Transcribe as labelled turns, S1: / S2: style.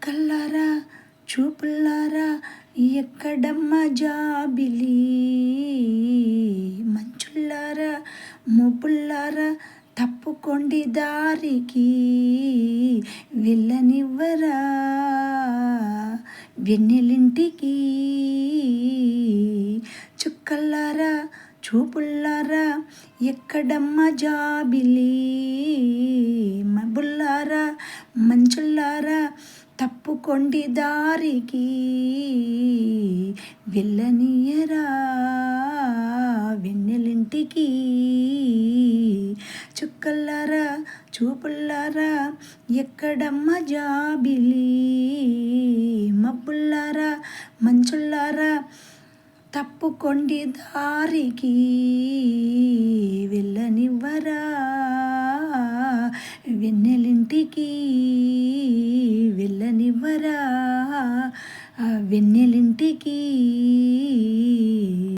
S1: చుక్కల్లారా చూపుల్లారా ఎక్కడమ్మ జాబిలి, మంచుల్లారా మోపుల్లారా తప్పుకోండి దారికి, వెళ్ళనివ్వరా వెన్నెలింటికి. చుక్కల్లారా చూపుల్లారా ఎక్కడమ్మ జాబిలి, మబ్బుల్లారా మంచుల్లారా తప్పుకోండి దారికి, వెళ్ళనియరా వెన్నెలింటికి. చుక్కల్లారా చూపుల్లారా ఎక్కడమ్మ జాబిలి, మబ్బుల్లారా మంచుల్లారా తప్పుకోండి దారికి, వెళ్ళనివ్వరా వెన్నెలింటికి, వెళ్ళనివ్వరా వెన్నెలింటికి.